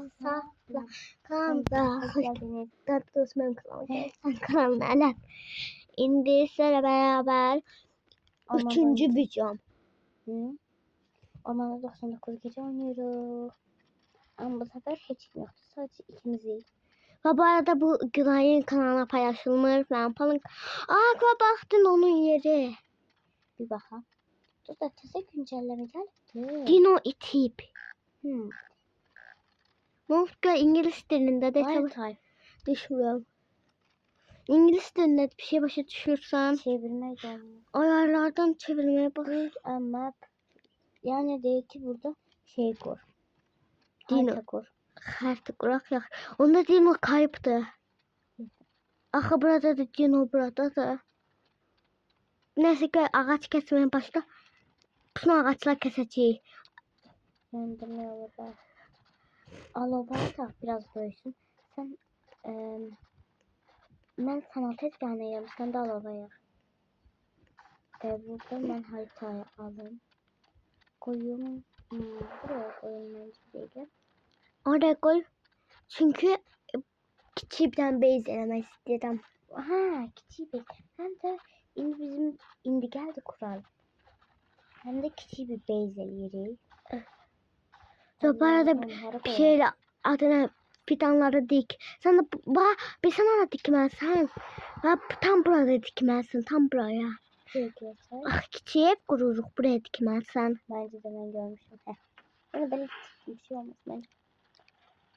Safla kanalımda hoş geldiniz. Tatlıs benim kanalıma. Sen kanalına alak. İndi sizlerle beraber üçüncü videom. Ormanda 99 gece oynuyoruz. Ama bu sefer hiç yoktu. Sadece ikimiziz. Ve bu arada bu Günay'ın kanalına paylaşılmış. Ben falan. Baktın onun yeri. Bir bakalım. Dur da teze güncelleme geldi. Dino itip. Muhtemelen İngiliz dilinde de düşmüyorum. İngiliz dilinde bir şey başa düşürsen Çevirme gelmiyor. ayarlardan çevirmeye bak. Ama yani değil ki burada şey kur. Dino. Harita kur. Harita kurak ya. Onda Dino kayıptı. Aha burada da Dino burada da. Neyse ki ağaç kesmeye başla. Bütün ağaçlar keseceğiz. Söndürme yolu var. Alova da biraz böylesin. Sen ben sana tezgahına yarım. Sen de alovaya. Burada ben haritayı alayım. Koyuyorum. Buraya koyayım bence. Oraya koy. Çünkü küçükten base elemek istedim. Ha, küçük bir. Hem de bizim indi geldi kural. Hem de küçük bir base yeri. Bu arada bir şeyle adına fidanları dik. Sen de bir sana da dikmezsen. Tam burada dikmezsin. Tam buraya. Küçüğe kururuk buraya dikmezsen. Bence de ben görmüşüm. Ama ben bir şey olmaz bence.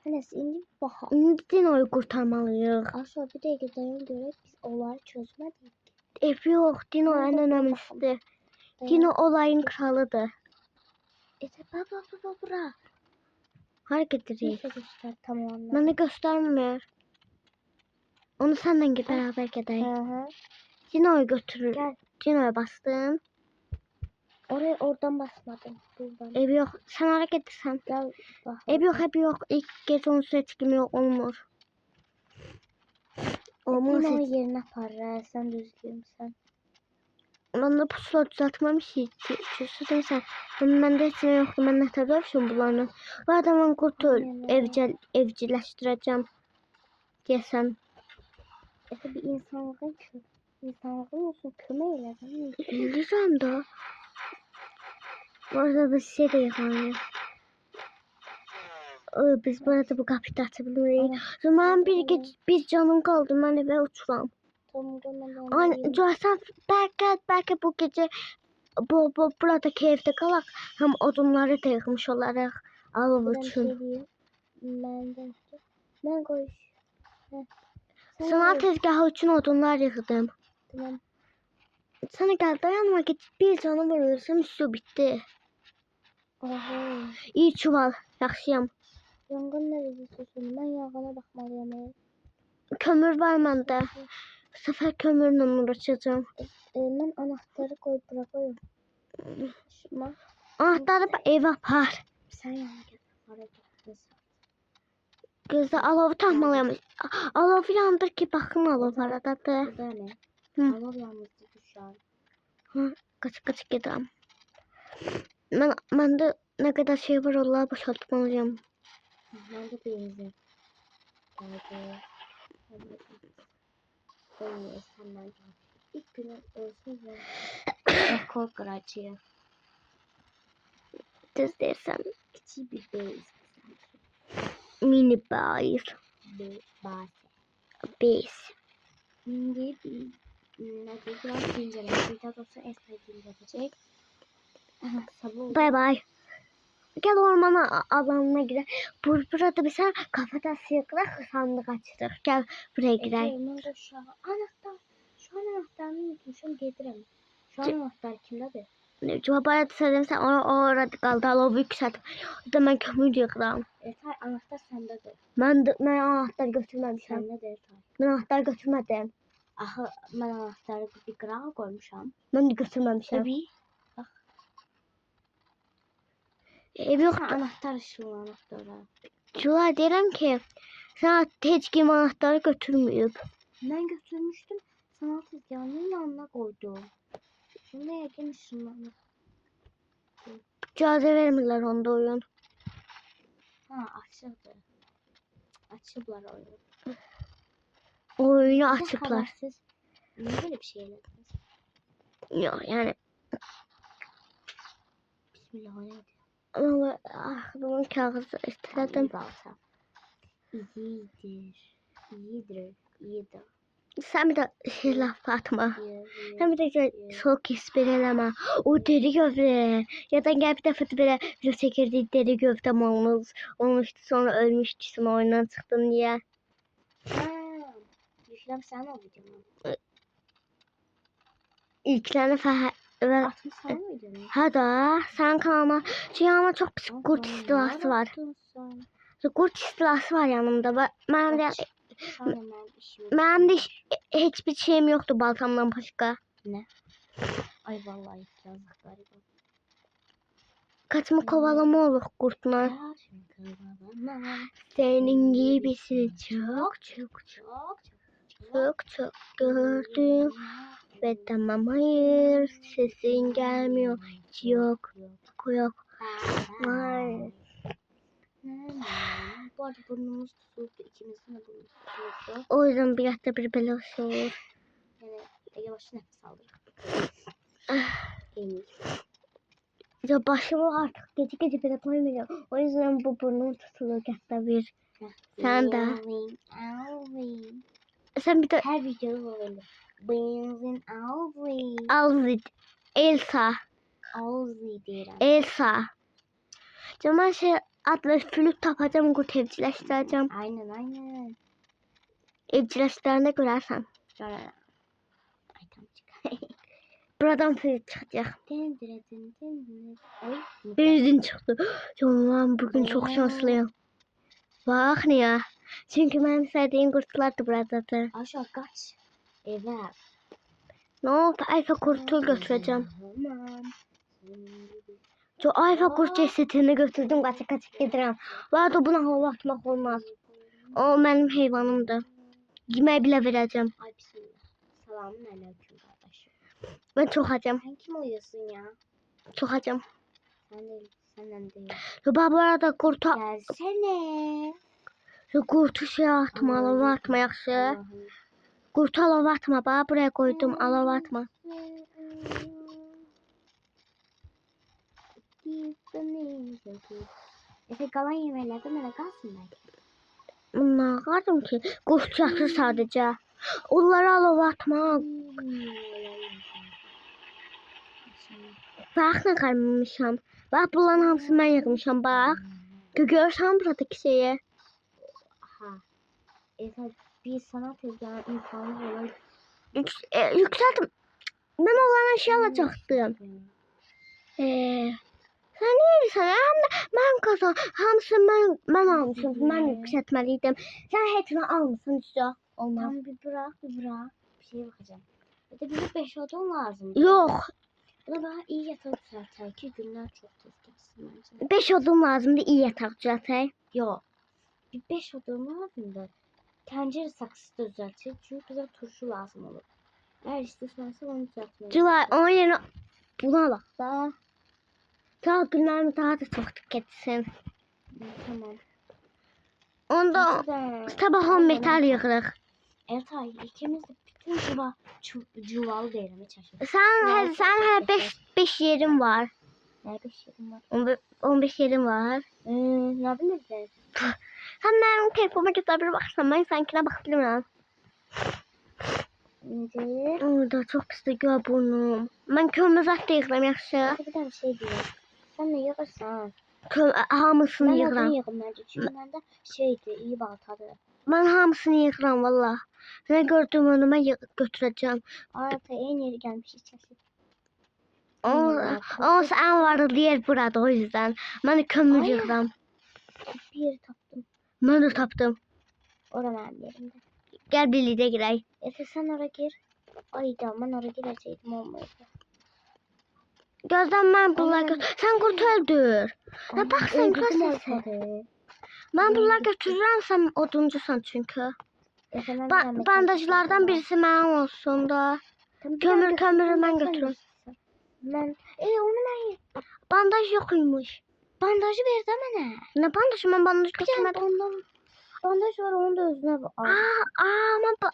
Neyse indi baha. İndi oyu kurtarmalıyız. Aslında bir de Dino'ya göre biz olay çözmedik. Yok. Dino en önemlisi. Dino olayın kralıdır. Baba. Hareket edeyim. Göster tamam. Bana göstermiyor. Onu senden beraber gidelim. Dino'yu götürür. Gel. Dino'ya bastın. Oradan basmadım. Buradan. Ev yok. Sen hareket etsen. Gel. Ev yok. İlk gece onun seçkimi yok. Olmur. Olmaz. Dino yerine para. Sen düzgün sen. Ben de pusula düzeltmemiş hiç. Çözsün sen. Ben de hepsine yoktu. Ben de tabii bunların. Bu adamın kurtu evcilleştireceğim. Desem. Bir insanlığın olsun kömeyle. Bilmiyorum da. Orada bir şey de yani. Biz burada bu kapıyı açabiliriz. Zaman bir canım kaldı. Ben eve uçuram. Sen belki bu gece buradaki evde kalak. Hem odunları da yıkmış olarak alıp uçun. Ben koş. Sana tezgahı için odunlar yıkdım. Tamam. Sana gel dayanma git bir canım vurursam su bitti. Oho. İyi çuval. Yaxşıyam. Yangın nerede susun? Ben yangına bakmalıyım. Kömür var bende. Bu sefer kömürle uğraşacağım. Ben anahtarı koyup bırakıyorum. Anahtarı eve apar. Sen yanına gel. Gözde alovu tahmalayam. Alov yandır ki bakın alov aradadır. Bu da ne? Alov yalnızdı şu an. Kaç gidelim. Ben de ne kadar şey var Allah'a boşaltmalıyım. Ben de benzin. Hadi. İlk günü olsun ya. Rekor kıracağım. Düz desem. Küçük bir base. Mini base. Şimdi biraz güncellemek. Daha doğrusu esnediğim yapacak. Bay bay. Gel ormana alanına gidelim. Burada bir sen kafada sıyıkla sandık açtık. Gel buraya gidelim. Şu an anahtarını unutmuşum getiremem. Şu an anahtar kimdedir? Cevap arada söyledim sen orada kaldı. Alovu yükselt. O da ben kömür yıkıram. Yeter anahtar sendedir. Ben anahtar götürmemişim. Sendedir yeter. Ben anahtar götürmedim. Aha ben anahtarı bir kırağa koymuşam. Ben de götürmemişim. Tabii. Ev yok. Anahtar şu anahtarı. Cevap derim ki sana hiç kim anahtarı götürmeyip. Ben götürmüştüm. Sana tezgahının yanına koydum. Şimdi yemişim onu. Cihazı vermirler onda oyun. Ha açıldı. Açıblar oyunu. Oyunu Bir de açıklar. habersiz. Niye böyle bir şey yaptınız? Ya yani Bismillah o neydi? ama aklımın kağıdı istedim. Balta. İyidir. İyidir. İyidir. Sen bir de şey laf atma. İyi. Sen bir de çok espri eleme. O deri gövde. Ya da gel bir defa böyle video çekirdi deri gövdem olmuştu sonra ölmüştün oyundan çıktın diye. Ha. Yüklem sen o videonu. İlklerini falan. Evet. Atmış sen mi videonu? Hadi sen kanalıma. Çünkü ama çok pis kurt istilası var. Kurt istilası var yanımda. Ben de benim de hiçbir şeyim yoktu baltamdan başka. Ne? Ay vallahi yazık galiba. Kaçma kovalama olur kurtlar. Senin gibisini çok gördüm. Ve tamam hayır sesin gelmiyor. Hiç yok. Vay. Bu arada burnumuz tutuldu. İkimizin de burnumuz tutuldu. O yüzden bir hafta bir belası olur. Yani yavaş nefes aldık. En iyi. Ya başımı artık gece bile koymayacağım. O yüzden bu burnum tutulur hatta bir. Sen de. Sen bir de Her videoda böyle. Benzin alzi. Alzid. Elsa. Alzi derim. Elsa. Cemal şey adlı flüt tapacağım, kurt evcilleştireceğim. Aynen. Evcilleştirende görersen. Sonra. Ay tam çıkar. Buradan flüt çıkacak. Oy. Benzin çıktı. Cemal bugün çok şanslıyım. Bak niye? Çünkü benim sevdiğim kurtlardı burada. Aşağı kaç. Evet. Ne oldu? Alfa kurtu götüreceğim. Şu alfa kurt cesetini götürdüm. Kaçık giderim. Bu arada buna hava atmak olmaz. O benim hayvanımdı. Yemeği bile vereceğim. Ay bismillah. Selamun aleyküm kardeşim. Ben çok acım. Sen kim oluyorsun ya? Çok acım. Senden değil. Şu bu arada kurtu... Gelsene. Şu kurtu şey atma. Alava atma yakşı. Kurtu alava atma. Bana buraya koydum. Alava atma. Efe kalan yemeğlerde bana kalsın belki. Ne kaldım ki? Kurt yakşı sadece. Onları alava atma. Bak ne kalmamışam. Bak bunların hamısını ben yakmışam. Bak. Görürsen buradaki şeyi. Aha. Efe bir sanat tezgahı imkanı olan. Yükseldim. Ben olan şey alacaktım. Sen neydi sana? Hem de ben kazan. Hamısını ben almışım. Ben yükseltmeliydim. Sen hepsini almışsın işte. Olmaz. Tamam bir bırak. Bir şeye bakacağım. Bir de bize 5 odun lazım. Yok. Bu da daha iyi yatak zaten. 2 günler çok tez gelsin bence. 5 odun lazımdı iyi yatak zaten. Yok. Bir 5 odun lazım da. Tencere saksısı da düzeltecek. Çünkü bize turşu lazım olur. Eğer istiyorsansa onu düzeltmeyi. Cılay onun yerine buna bak da. Sağ günlerimi daha da çok tüketsin. Tamam. Onda sabah 10 metal yığırıq. Evet ay ikimiz de bütün çuvalı değirmeye çalışıyoruz. Sen her 5 yerin var. Nerede şeyim var? 15 yerin var. Ne bileyim. Sen benim telefonuma götürebilir baksan ben seninkine bakabilirim. Nedir? Orada çok pis de gör burnum. Ben kömür zat da yığıram yaxşı. Bir tane şey diyeyim. Sen ne yığırsan? Hamısını Ben yığıram. odun yığım bence. Çünkü bende şeydi iyi baltadı. Ben hamısını yığıram valla. Ne gördüğüm önüme götüreceğim. Arata en yeri gelmiş içerisi. O sen vardı yer burada o yüzden. Ben kömür yığıram. Bir yeri taptım. Ben de tapdım. Oranın yerinde. Gel birlikte girək. Efe sen oraya gir. Ay da ben oraya gireceydim olmaydı. Gözden ben bunlar sen kurt öldür. Ne bak sen göstersen. Ben bunlar götürürüm sen oduncusan çünkü. Bandajlardan birisi mənim olsun da. Kömürü mən götürürüm. Onu ben Bandaj yoxuymuş. Bandajı ver de mənə. Ne bandajı? Ben bandaj Bir tane götürmedim. bandaj var, onu da özünə al. Ama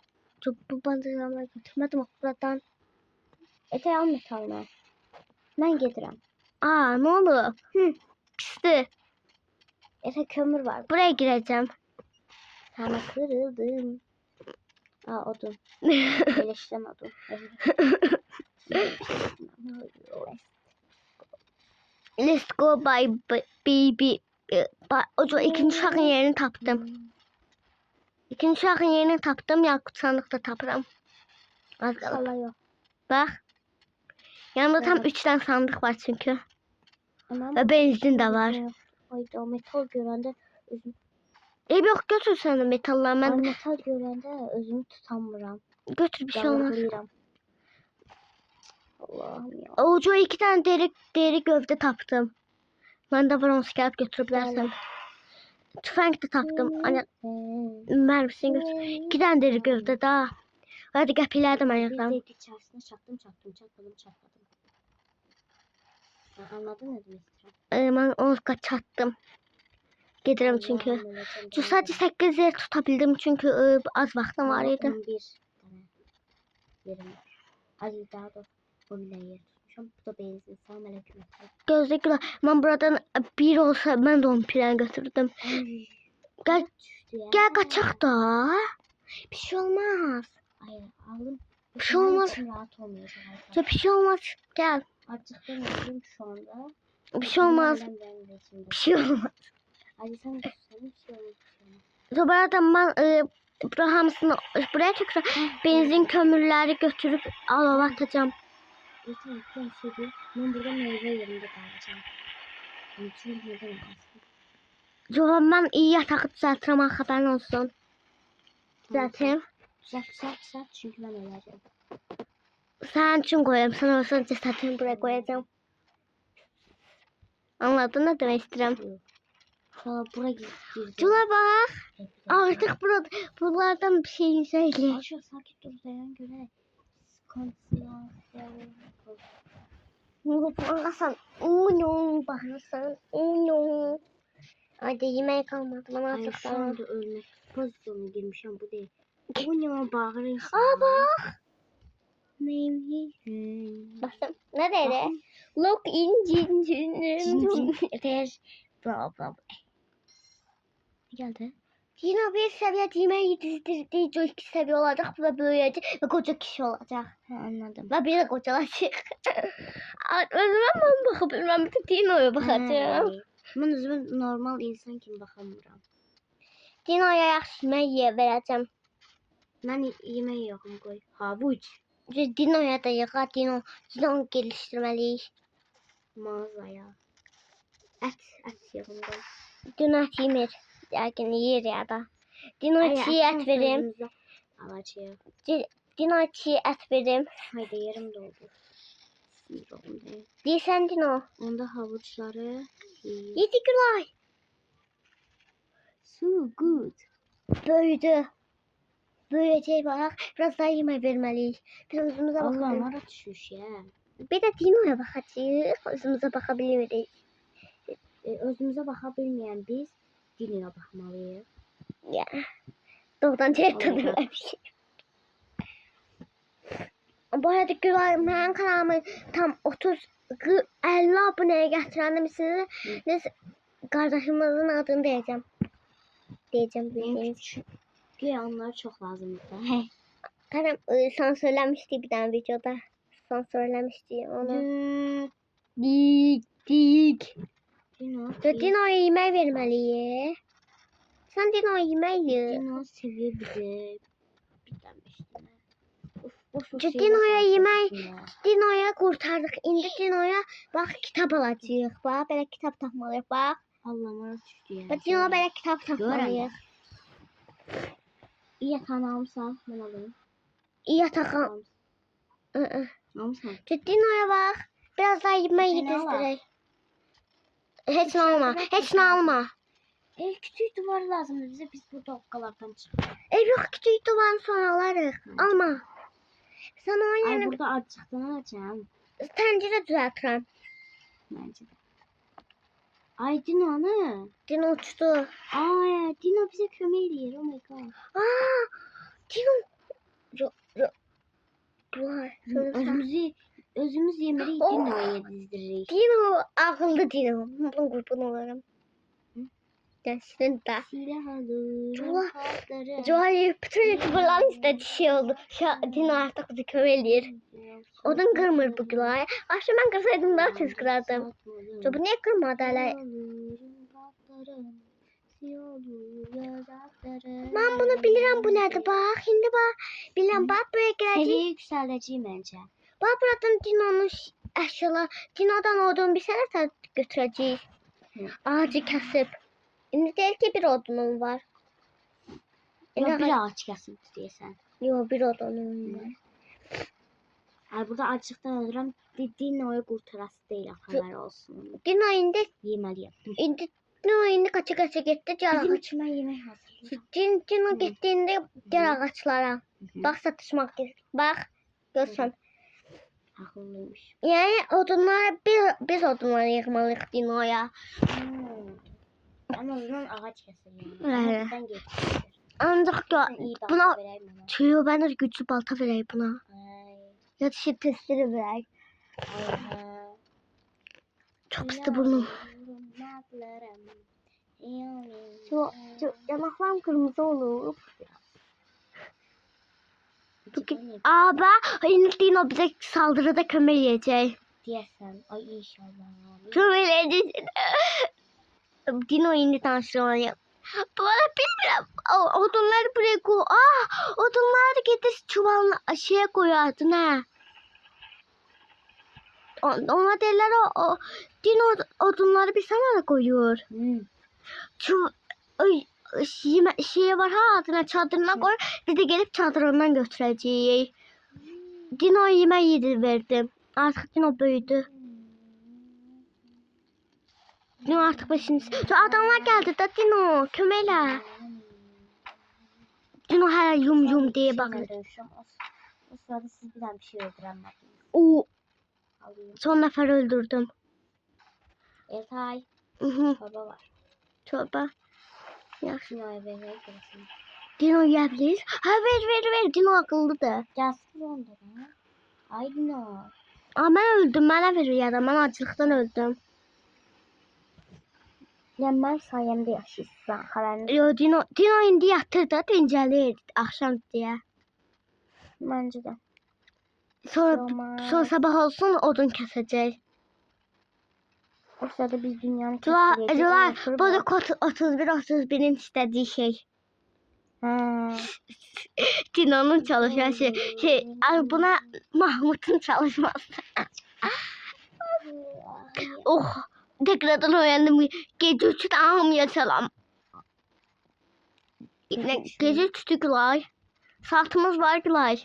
bu bandajı ben götürmedim buradan. Eteği al metalını. Mən gedirəm. Ne oldu? Pisti. Eteği kömür var. Buraya gireceğim. Sana kırıldım. Odun. Eleştiren odun. Let's go baby. O zaman ikinci uşağın yerini tapdım. İkinci uşağın yerini tapdım. Yakut sandıkta tapıram. Az kaldı. Allah yok. Bak. Yanımda tam Evet. 3 tane sandık var çünkü. Anam. Ve benzin de var. Hayda, metal görəndə özüm. Yok götür sen de metallar. Ben Metal görəndə özümü tutamıram. götür bir şey olmaz. Yalvarıram. Allah'ım ya. Oğucu 2 tane deri gövde taptım. Ben de bronz gelip götürebilirsin. Tüfek de taptım. Hani mermisini götür. 2 tane deri gövde daha. Hadi gəpirlər də mən Bir yazdım. de içerisine çattım. Sen anladın ne demek istiyorum? Mən onu çatdım. Gedirəm çünkü. Sadece 8 yer tutabildim çünkü az vaxtım var idi. 11 tane yerim var. Az daha da 11 yer tutmuşum. Bu da benzin. Salam aleyküm. Gözde gülə. Mən buradan bir olsa mən də onu plan götürdüm. Ay. Gel, Düştü ya. gel kaçak da. Bir şey olmaz. Hayır aldım. Bir şey olmaz. İçim rahat olmayacak. Ya bir şey olmaz. Gel. Artık ben yapıyorum şu anda. Bir şey olmaz. Bir şey olmaz. Hadi sen göster. Bir şey olmaz. Buradan ben bura hamısını buraya tekrar benzin kömürleri götürüp alova atacağım. Lütfen bir şey değil. Ben burada meyve yerinde kalacağım. Çünkü neden olmasın? Cevap ben iyi yatağı düzeltirim haberin olsun. Düzelteyim. Güzel. Çünkü ben öleceğim. Sen için koyayım. Sen olsan cesetini buraya koyacağım. Anladın ne demek istedim? Sonra buraya gireceğim. Cula bak. Artık buralardan bir şey söyle. Aşağı sakin dur dayan göre. Konsantre. Bakarsan. Uno. Bakarsan. Uno. Hadi yemeğe kalmadı. Bana Ay artık şu daha. anda ölmek pozisyonuna girmişim bu değil. Bu ne bağırıyorsun? Bak. Neymiş? Bakın. Ne dedi? Look in cincinin. Ver. Bla. Geldi. Yine bir seviye yemeği dizdirdiği 2 seviye olacak ve böylece ve koca kişi olacak. Anladım. Ve bir de kocalaşacak. Özüme ben bakabilirim. Bir de Dino'ya bakacağım. Ben özümü normal insan kimi bakamıram. Dino'ya yaxşı yemeği vereceğim. Ben yemeği yokum koy. Havuç. Dino'ya da yıka. Dino geliştirmeliyiz. Mağazaya. Et yokum koy. Dino et yemir. Lakin yer ya da. Dino çiğ et vereyim. Alacağım. Dino çiğ et vereyim. Haydi yerim doldu. Sinir değil. Değilsen Dino. Onda havuçları. 7 Gülay. So good. Büyüdü. Böylece bak. Biraz daha yemeği vermeliyiz. Biz özümüze Allah'ım bakalım. ara düşüş ya. Bir de Dino'ya bakacağız. Özümüze bakabiliriz. Özümüze bakabilmeyen biz Dino'ya bakmalıyız. Ya. Doğrudan çek tadı Allah. bir şey. Bu arada Gülay, mənim kanalımı tam 50 abunəyə gətirəndə misiniz? Kardeşimizin adını diyeceğim. Diyeceğim. Benim küçüklüğe onlar çok lazımdı. Tamam, sen söylemişti bir tane videoda. Sen söylemişti onu. Dik. Dino'ya yemek vermeliyiz. Sen Dino'ya yemek ye. Dino seviyor bizi. Dino'ya yemek, Dino'ya kurtardık. İndi Dino'ya bak kitap alacağıq. Bak belə kitap tapmalıyıq. Bak. Allah'ım ara düştü ya. Bak Dino'ya belə kitap tapmalıyıq. İyi yatağını almışsan ben alayım. İyi yatağı. Almışsan. Dino'ya bak. Biraz daha yemek Seni yedizdirək. Heç nə alma. Heç nə alma. Küçük duvar lazımdı bize. Biz burada okkalardan çıktık. Yox, kiçik duvarın sonra alarıq. Alma. Sen onun Ay yerine burada açıktan alacağım. təncərə düzəltirəm. Bence de. Ay Dino ana. Dino uçtu. Ay Dino bize kömək eləyir. Oh my god. Aa, Dino. Vay. Özümüz yeməli Oh. Dino'ya yedizdiririk. Dino akıllı Dino. Bunun kurban olurum. Gelsin de. Silah alırım. Vay. Patlarım. Joy bütün youtuberların istediği şey oldu. Dino artık bizi kömeliyor. Odun kırmır bu gülay. Aslında ben kırsaydım daha tez kırardım. Bu niye kırmadı hala? Ben bunu bilirim bu nedir bak. Şimdi bak. Bilmem bak buraya gelecek. Seviye yükselteceğim bence. Bak buradan Dino'nun eşyalar. Dino'dan odun bir sene götüreceğiz. Ağacı kesip. Şimdi değil ki bir odunum var. Ya bir ağaç kesildi diyesen. Yok bir odunum var. Ay burada açlıktan ölürüm. Dino'yu kurtarası değil haber olsun. Dino indi. Yemeliyim. Dino indi kaça gitti. Bizim için ben yemek hazırlayayım. Dino gittiğinde gel ağaçlara. Bak satışmak gerek. Bak. Görsen. Akıllıymış. Yani odunlar biz odunları yıkmalıyız Dino'ya. Ama o zaman ağaç keselim. Evet. Sen getir. Ancak İyi bak. buna Vereyim ona. tüyo ben de güçlü balta vereyim buna. Ay. Ya da şey testleri vereyim. Ay. Çok pis burnum. Şu yanaklarım kırmızı olur. Aa bak Dino bize saldırıda kömür yiyecek. Diyesen. Ay inşallah. Kömür yiyecek. Dino indi tanıştırmayı. Bana bilmiyorum. Odunları buraya koy. Odunları getir çuvalına şeye koyardın ha. Ona derler o Dino odunları bir sana da koyuyor. Şey var ha adına çadırına koy. Biz de gelip çadırından götüreceğiz. Dino yemeği yedirverdim. Artık Dino büyüdü. Dino artık başını... Adamlar geldi da Dino kömeyle. Dino her yum diye bakıyor. O sırada siz bir şey öldüremediniz. Oo, Alayım. son nefer öldürdüm. Ertay. Hı. Baba var. Çorba. Dino'ya vermeye gelsin. Dino yiyebiliriz. Ha ver. Dino akıllı da. Gelsin onda da. Ay Dino. Aa ben öldüm. Bana veriyor ya da ben acılıktan öldüm. Yani ben sayemde yaşıyorsun. Haberini. Yo Dino indi yatırdı. Dincəlir akşam diye. Bence de. Sonra sabah olsun odun kesecek. O sırada biz dünyanın Acaba bu da 31'in istediği şey. Dino'nun çalışan şey buna Mahmut'un çalışması. Oh tekrardan uyandım. Gece 3'te almayacağım. Gece 3'tü Gülay. Saatimiz var Gülay.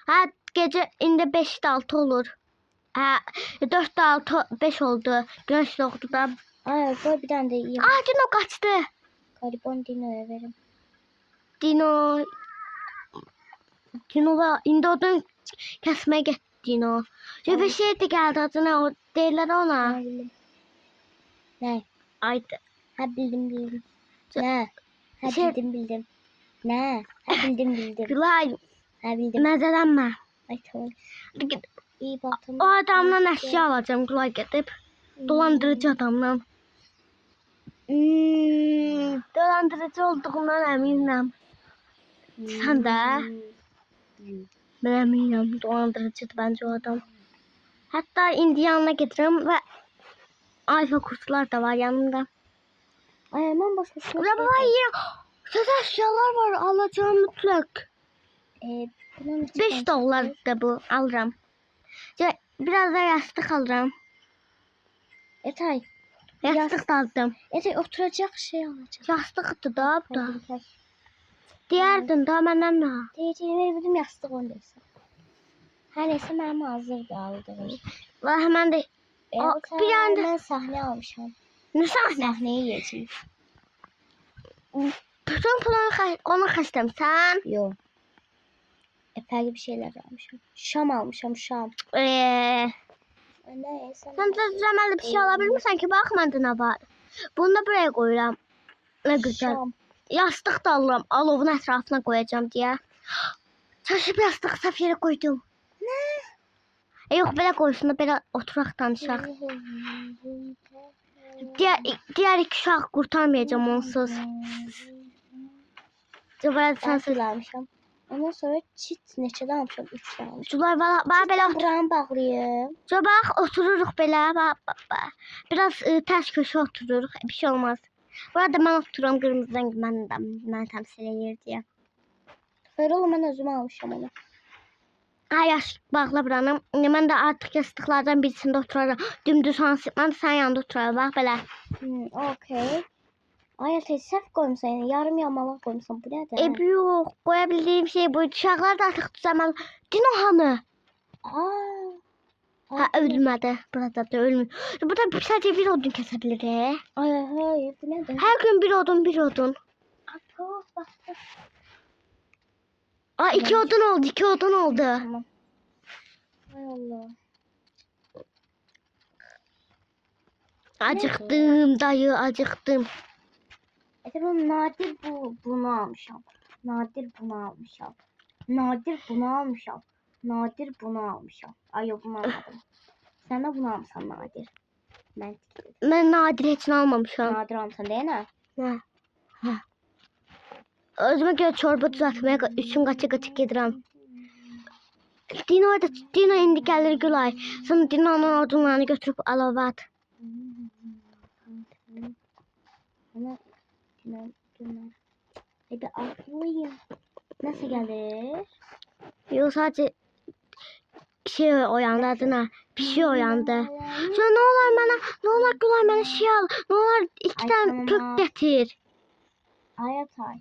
Ha gece indi 5'te 6 olur. Ha 4'te 6 5 oldu. Güneş doğdu da. Ay koy bir tane de iyi. Dino kaçtı. Gariban Dino'ya verin. Dino'la indi odun kesmeye gitti Dino. Bir şey de geldi adına o derler ona. Ne? Aydı. Ha bildim. Ne? Ha Şey- bildim. Ne? Ha bildim. Gülay Ha bildim. mezelenme. Ay tamam. Git. İyi baktım. O adamdan eşya alacağım Gülay gidip. Dolandırıcı adamdan. Dolandırıcı olduğundan eminim. Sen de? Ben eminim dolandırıcıydı bence o adam. Hatta indiyanına getiririm ve alfa kutular da var yanımda. Ay hemen başkasına. Burada var ya. Söz eşyalar var alacağım mutlak. 5 dolar da bu alırım. Biraz da yastık alırım. Etay. Yastık da aldım. Etay oturacak şey alacak. Yastık da bu da. Diğerdin daha benden ne? Diyeceğimi bildim yastık ondaysa. Her neyse ben hazır aldırım. Ve hemen de bir anda Ben sahne almışım. ne sahne? Sahneyi yiyeceğim. Bütün planı ona kaçtım sen. Yok. Epey bir şeyler almışım. Şam almışım şam. Anne Sen düzləməli bir şey alabilmirsən ki, bax məndə nə var. Bunu da buraya qoyuram. Nə gözəl. Şam. Yastıq da alıram. Alovun ətrafına qoyacağam deyə. Çaşıb yastıq səhv yerə qoydum. Nə? Yox, belə qoysun da belə oturaq danışaq. Diğer iki uşaq qurtarmayacağım onsuz. Cəbrəl Ben sensiz. almışam. Ondan sonra çit neçədə almışam? 3 tane almışam. Culay bana belə otur. Buranı bağlayayım. Bax otururuq belə. Bax. Biraz tərs köşə otururuq. Bir şey olmaz. Burada mən otururam qırmızıdan mən təmsil edir deyə. Xeyr oğlum, mən özüm almışam onu. Ay yaş bağla buranı. Mən də artıq yastıqlardan birisində oturarım. Dümdüz hansı mən də sənin yanında oturarım. Bax belə. Okey. Ay səhv qoymuşsan, yəni yarım yamalaq qoymuşsan. Bu nədir? Yox, qoya bildiyim şey bu. Uşaqlar da artıq düzəməli. Dino hanı? Ha ölmədi. Burada da ölmür. Burada sadəcə bir odun kəsə bilir. Ay hayır, bu nədir? Hər gün bir odun. Apo, bax. Aa, iki odun oldu. Tamam. Ay Allah. Acıktım dayı, acıktım. Ben nadir bunu almışam. Nadir bunu almışam. Ay yok, bunu almadım. Sen de bunu almışsan nadir. Ben nadir heç nə almamışam. Nadir almışsan değil mi? Hə. Özümə görə çorba düzəltməyə üçün qaça gedirəm. Dino indi gəlir Gülay. Sən Dino'nun odunlarını götürüb alova at. Bir atlayayım. Nasıl gelir? Yox, sadəcə şey oyandı adına. Bir şey oyandı. Sonra ne olar Gülay mənə şey al. Ne olar 2 tane kök getir. Ay atay.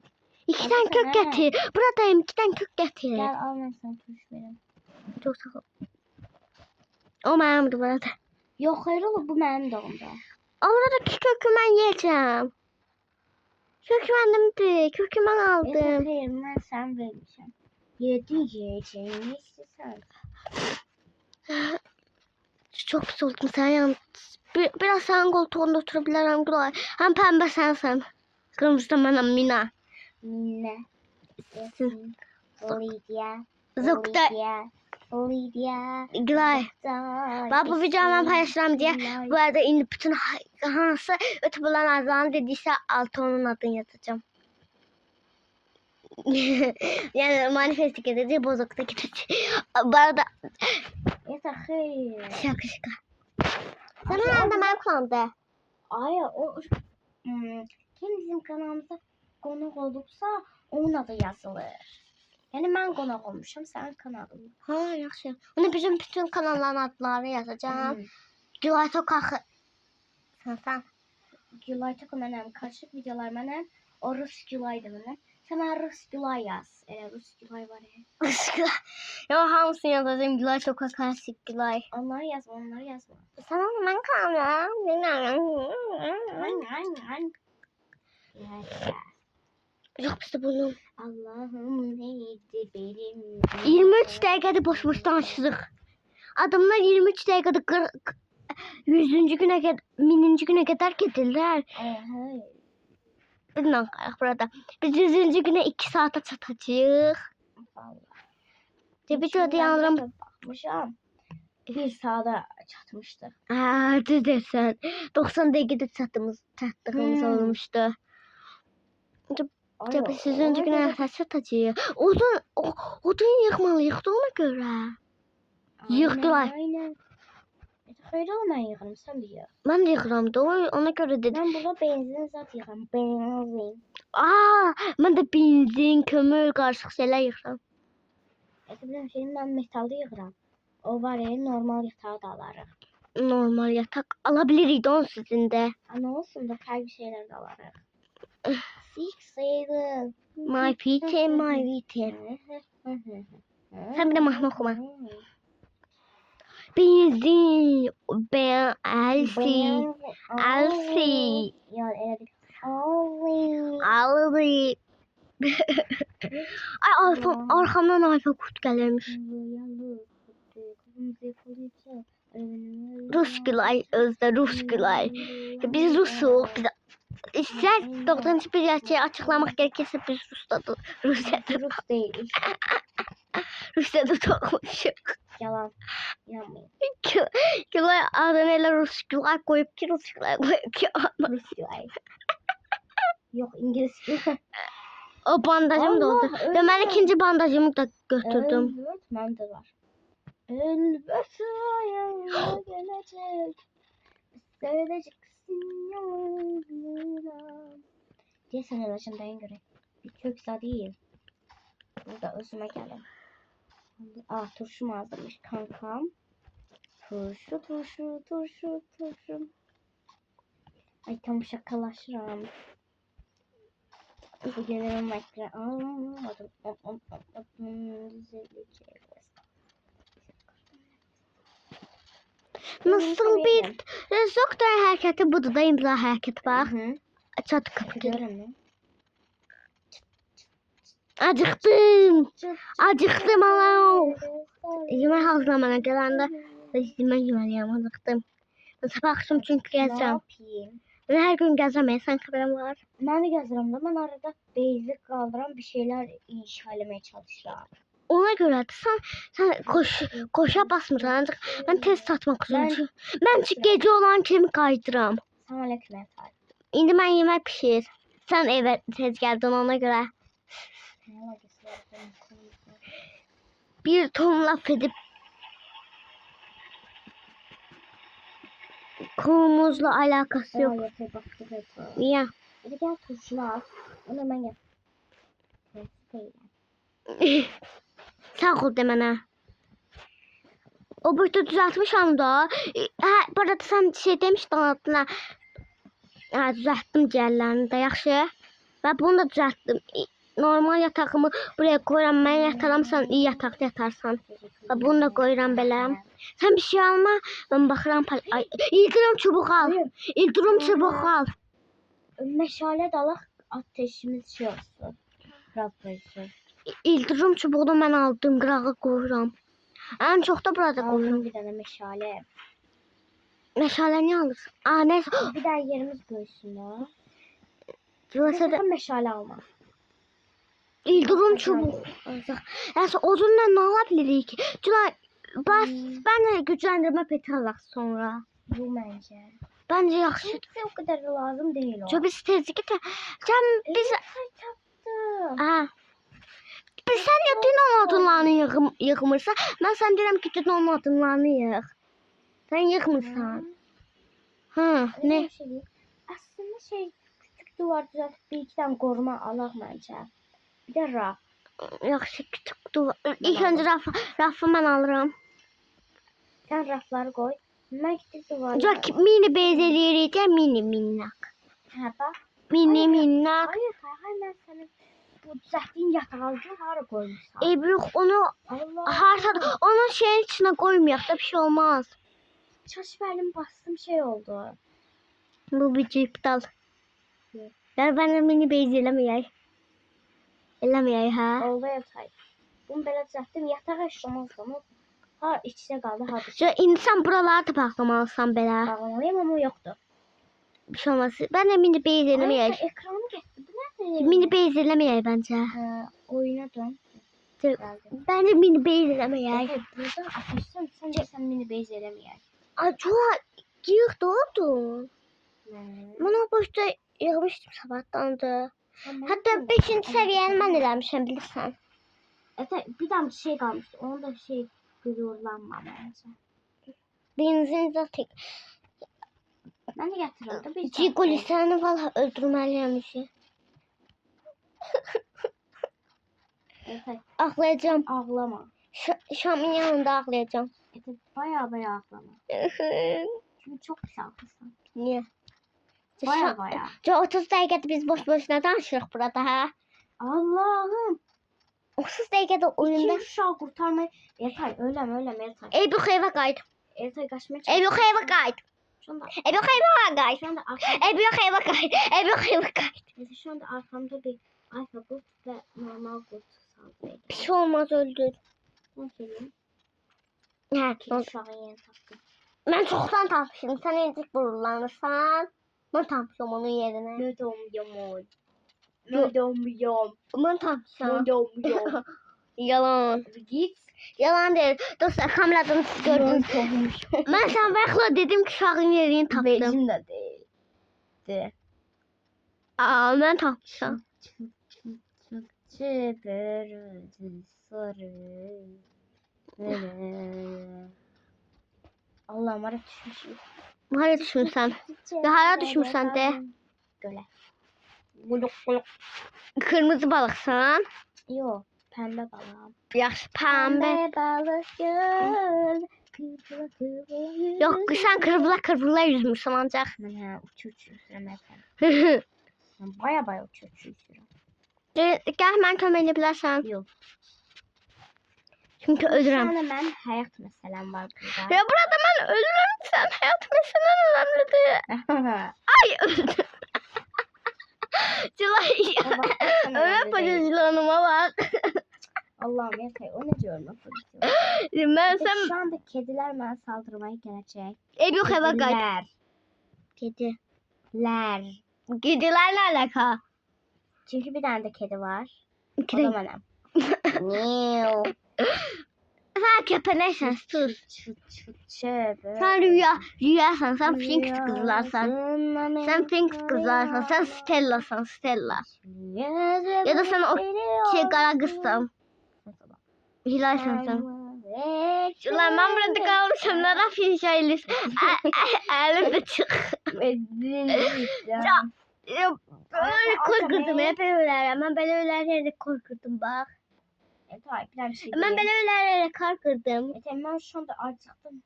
2 tane kök getir. Buradayım, 2 tane kök getir. Gel al, ben sana tuş vereyim. Çok sağ ol. O mənimdir burada. Yok hayır oğlum, bu benim doğumda. Oradaki kökü mən yiyəcəm. Kök mənimdir. Kökü mən aldım. Hayır, ben sen vermişim. Yedin yiyeceğini, ne istiyorsan. Çok pis oldum sen yan. Biraz sen koltuğunda oturabilirim Gülay. Hem pembe sensin. Kırmızı da benim Mina. Minne. Olivia. Zokta. Olivia. Gülay. Ben bu videoyu ben paylaşacağım diye. Bu arada indi bütün hansı YouTube'ların adlarını dediyse altı onun adını yazacağım. Yani manifestik edeceği, bozukta gidecek. Bu arada Yeter hayır. şaka. Senin nerede ben kullandı? Ay o kim bizim kanalımıza konuk olursa onun adı yazılır. Yani ben konuk olmuşum, sen kanalın. Ha, yaxşı. Onu bütün kanalların adlarını yazacağım. Gülay Tokakı. Sen. Gülay Tokakı mənim, karışık videolar mənim. O Rus Gülay'dı mənim. Sen bana Rus Gülay yaz. Rus Gülay var ya. Ya hamısını yazacağım. Gülay Tokakı, klasik Gülay. Onları yazma, onları yazma. Sen onu ben kanalım. Yok bizde bunu. Allah'ım neydi benim. 23 dakikada boş danışırıq. Adamlar 23 dakikada 100. güne kadar, 1000. güne kadar getirlər. Hayır. Bilmem burada. Biz 100. güne 2 saate çatacağıq. Videoda yanıram. Bakmışam. 1 saate çatmıştı. Düz dersən. 90 dakikada çatdığımız olmuştu. Biz 100. güne çatacağıq. Odun yıxmalıyıq da ona görə. Yıxdılar. Aynen. Hayır oğlum, ben yıkarım, sen bir yık. Ben de yıxıram da ona görə dedim. Ben burada benzin zat yıkarım. Benzin. Ben de benzin, kömür, qarışıq şeylər yıxıram. Bilmem şeyim, ben metalda yıkarım. O var ya, normal yatağı da alarıq. Normal yatak alabilirik de onun sizində. Ama olsun da farklı şeyler de alarıq. Six seven. My Peter, my Peter. Sen bir de mahnı oxuma. Benzin, ben Elsie. Elsie. Ya elə bir. Elsie. Elsie. Ay arkamdan iPhone kurt gəlirmiş. Rusgülay, özde Rusgülay. Biz Rusuk. Biz İster 9. bir gerçeği açıklamak gerekirse biz Rusya'da Rus değil. Rusya'da doğmuşuk. Yalan. Yanmayın. Gülay adını elə Rusgülay koyup ki Rusgülay koyup ki. Rusgülay. Yok İngiliz gibi. O bandajım da oldu. Allah, Ve ben öyle. ikinci bandajımı da götürdüm. Evet, ben de var. Elbette yanına gelecek. Söyleyeceksin yoluna. Diye senin başındayım göre. Bir köksa değil. Burada özüme gelin. Turşum hazırmış kankam. Turşu. Ay tam şakalaşırım. Bu gelirim ekran. Nasıl bir doktor hareketi budur da imza hareketi bak. Çatı kapı gel. Görün. Acıktım ama. Yemek hazırlamana gelende yemek acıktım. Sabah akşam çünkü Ne gezeceğim. yapayım? Ben her gün gezeceğim. Sen haberin var. Ben de gezdirəm də. Ben arada basic kaldıran bir şeyler inşa etmeye çalışıram. Ona göre de sen koşa basmırsan ancak ben test atmak istiyorum. Ben gece olan kimi kaydıram. Sana aleyküm efendim. İndi ben yemek pişir. Sen eve tez geldin ona göre. Ne alakası var? Bir ton laf edip konumuzla alakası yok. Yeter baktı yeter. Niye? Hadi gel turşunu al. Onu hemen yap. Sağ ol demene. O burada düzeltmişim da. Bu arada sen şey demiştin altına. Düzelttim ciğerlerini de yaxşı. Ve bunu da düzelttim. Normal yatağımı buraya koyuram. Ben yataram, sen iyi yatakta yatarsan. Ve bunu da koyuram belə. Sen bir şey alma. Ben bakıram. Ay, İldirim çubuk al. İldirim çubuk al. Meşale dalak ateşimiz şey olsun. Biraz böyle. İldirim çubuğunu ben aldım. Qırağa koyuram. En çok da burada koyuram. Aldım bir tane meşale. Meşale ne alırsın? Neyse. Bir daha yerimiz görsün ya. Mesela Sakın meşale alma. İldirim çubuğu. Yani odunla ne alabilirik? Cülay, ben de güclendirme peti alaq sonra. Bu bence. Bence yaxşı. Bize o kadar da lazım değil o. Çok biz tezlik et. Sen biz Taptım. sen ya dünən odunlarını yığmırsan, mən sən deyirəm ki, dünən odunlarını yığ. Sen yığmırsan. Ne? Şey, aslında küçük duvar düzeltip bir iki tane koruma alaq bence. Bir de raf. Yaxşı küçük duvar. İlk önce rafı mən alıram. Sen rafları koy. Ben küçük duvarları. Cak mini bez eləyirik ya, mini minnak. Ha bak. Mini minnak. Hayır ben senin bu düzelttiğin yatağı hara koymuşsan. Ebruq onu Allah. harsadı. Onu şeyin içine koymayaq da bir şey olmaz. Çaşverdim bastım şey oldu. Bu bir iptal. Ya ben de mini bez eləməyək. Eləməyək ha. Oldu yatay. Bunu böyle düzelttim yatağı işlemez ama. Ha içine kaldı ha dışarı. Şöyle insan buraları da bağlamalısan belə. Bağlamalıyım ama yoktu. Bir şey olmaz. Ben de mini bez eləməyək. Ekranı geçti. Bu nerede? Mini bez eləməyək bence. Oyuna dön. Bence mini bez eləməyək. Evet, burada ateşten sen beni bezelemeyer. Ay çok yığ doğdu. Ben o boşta yığmışdım sabahtandı. Hatta 5. seviyeni mən eləmişəm bilirsən. Evet, bir tane bir şey kalmıştı. Onu da şey gururlanma bence. Benzin zaten. Ben de getiriyorum. Cigoli səni valla öldürməliyəm işi. Evet, Ağlayacağım. ağlama. Şamın yanında ağlayacağım. Evet, baya ağlama. Çünkü çok pis haklısın. Niye? Baya. 30 dəqiqədə biz boş boşuna danışırıq burada ha. Allah'ım. 30 dəqiqədə oyunda. İki uşağı kurtarmayı. Yatay öyle Yatay. Eybuq evə qayıt. Yatay kaçmaya Eybuq evə qayıt. Şu anda, Eybuq evə qayıt. şu anda arkamda, Eybuq evə qayıt. Eybuq evə qayıt. şu anda arkamda bir alfa kurt ve normal kurt saldırıyor. Bir şey olmaz öldür. Ne söyleyeyim? Hə, İki uşağı yeni taktım. Ben çoktan tapmışım. Sen incik bururlanırsan. Ben tapmışım onun yerine. Ne domyom. Ne domyom. Ben tapmışım. Ne domyom. Yalan. Git. Yalan değil. Dostlar kameradan siz gördünüz. Ben sen bakla dedim ki uşağın yerini tapdım. Benim de değil. De. Aa ben tapmışım. Çıbırdı sarı. Allah'ım ara düşmüşüm. Hara düşmüşsən? Ya hara düşmüşsən de? Göle. Guluk guluk. Kırmızı balıksan. Yo, pembe balığım. Yaxşı pembe. balık göl. Kıvıla kıvıla yüz. Yok sen kırpıla yüzmüşsün ancak. Ben ha uçuyor efendim. Ben baya uçuyor. Gel mən kömək edə bilərsən. Yok. Çünki ölürəm. Sana ben hayat meselem var burada. Ya burada mən ölürəm. Sən həyat məsələn önemlidir. Ay öldüm. Cılay. Öyle pajajlanıma bak. Allah'ım yeter. O ne diyorum? Ben sen... Şu anda kediler bana saldırmaya gelecek. Ev yok eve kayıp. Kediler. Kediler. Kedilerle alaka. Çünkü bir tane de kedi var. O Kedi. da benim. Miau. Sen köpeneksen sus. Çıt. Sen rüyasan. Sen Prinks kızlarsan. Sen Prinks kızlarsan. Sen Stella'san Stella. Ya da sen o şey kara kızsan. Hilalsan sen. Ulan ben burada kalmışım. Ne yapayım şöyle? Elimde çık. Ya böyle korkurdum. Hep öyleler. Ben böyle öylelerle korkurdum bak. Ben böyle öylelerle korkurdum. Ben şu anda acıktım.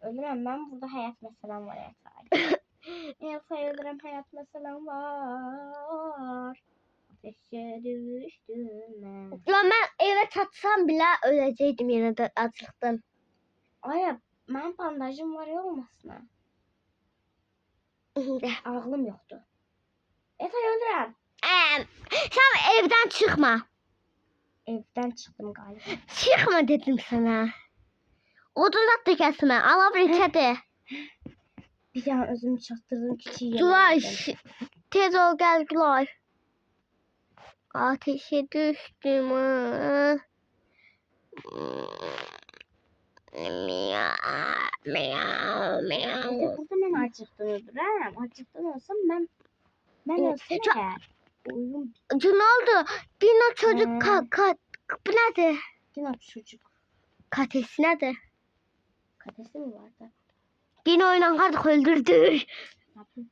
Ölürüm ben. Burada hayat meselem var Yatay. Yatay ölürüm hayat meselem var. Ateşe düştüm ben. Ulan ben eve çatsam bile öləcəydim yine de acıqdan. Aya ben bandajım var ya olmasına. Ağlım yoktu. Yatay ölürüm. Sen evden çıkma. Evden çıktım galiba. Çıkma dedim sana. Odun da kesme. Allah bir içeri. Bir an özümü çattırdım küçüğü. Gülay. Tez ol gel Gülay. Ateşe düştüm. Miau. Burada ben acıktım öldürürüm. Acıktım olsam ben ölsem eğer. Oyun Ne oldu? Dino çocuk bu nerede? yine çocuk. Katesi nerede? Katesi mi vardı? Dino ile kardık öldürdü. Ne yapayım?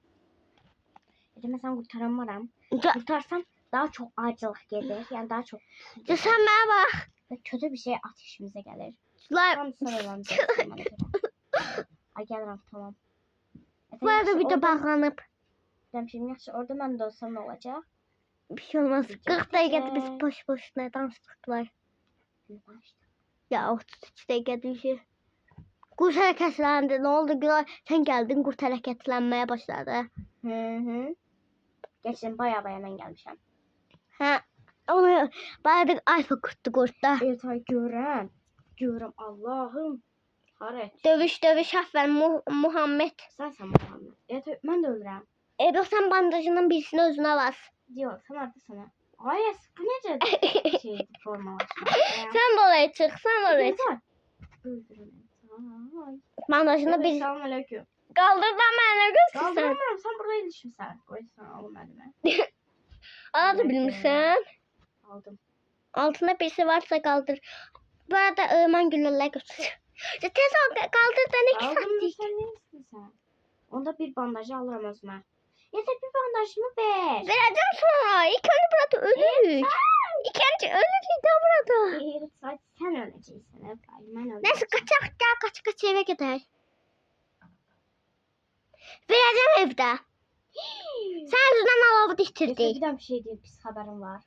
Mesela kurtaramam. Kurtarsam daha çok acılık gelir. Yani daha çok. Ya sen bana bak. Ve kötü bir şey ateşimize gelir. Lan Tam sarılan Ay gelirim tamam. bu arada bir de bağlanıp. Şimdi yaxşı orada ben de olsam ne olacak? Bir şey olmaz. 40 dakikada biz boşuna danıştıklar. Ya 33 dakikada bir şey. Kurt hareketlendi. Ne oldu Gülay? Sen geldin kurt hareketlenmeye başladı. Hı. Geçen baya ben gelmişim. Ha. Onu bayağı alfa kurttu kurtta. Evet ay görürüm Allah'ım. Haret. Dövüş aferin Muhammed. Sen Muhammed. Evet ben de ölürüm. Yok sen bandajının birisini özüne bas. Diyor sen artık sana. Ay bu nece şey formalaşma. Sen de oraya çık. Sen oraya çık. Öldürürüm. Bandajını bir... Selamünaleyküm. Kaldırdan benimle göster. Kaldırmam sen burada ilişkin sen. Koy sana alın elime. Aldı bilmişsin. Aldım. Altında birisi varsa kaldır. Bu arada Irman Güller'le götür. Tez ol kaldır da ne Aldım da sattık. sen ne istiyorsun sen? Onda bir bandajı alırım özüme. Yeter bir bandajımı ver. Vereceğim sonra. İlk önce burada ölürük. İlk önce ölürük de burada. Evet sen öleceksin. Evet ben öleceğim. Neyse kaçak gel kaç eve gider. Vereceğim evde. Sen yüzünden alavı Yeter diktirdik. bir daha bir şey değil pis haberim var.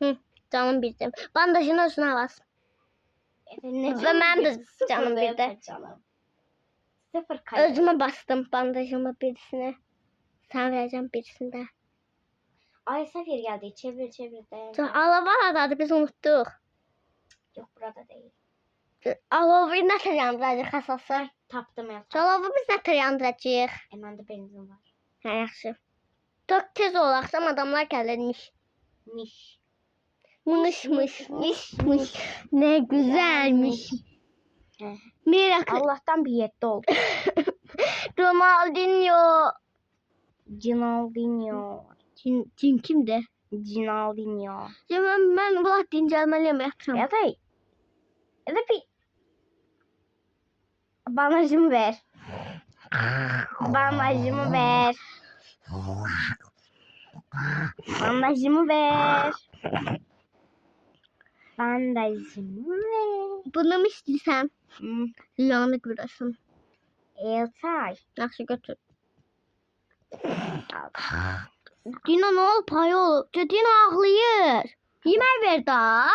Canım bildim. Bandajını özüne bas. Ne Ve ben de Sıfır canım ver bildi. canım. Sıfır kayıp. Özüme bastım bandajımı birisine. Sen vereceğim birisinde. Ay Safir geldi. Çevir de. Allah var adı biz unuttuk. Yok burada değil. Alovu nətər yandıracaq əsası? Tapdım ya. Alovu biz nətər yandıracağıq? Məndə benzin var. Hə, yaxşı. Çok tez olaqsam adamlar gəlirmiş. Miş. Mış. Ne güzelmiş. Hə. Merak. Allah'tan bir yetdi oldu. Ronaldinho. Ronaldinho. Cin kimdir? Ronaldinho. Ben bu dincəlməliyəm yapacağım. Ya da bir bandajımı ver. Bandajımı ver. Bandajımı ver. Bandajımı ver. Bunu mu istiyorsan? Hmm. Rüyanı görəsən. Eltay. Yaxşı götür. Dino ne olub? Payı olub. Dino ağlayır. Yemək ver da.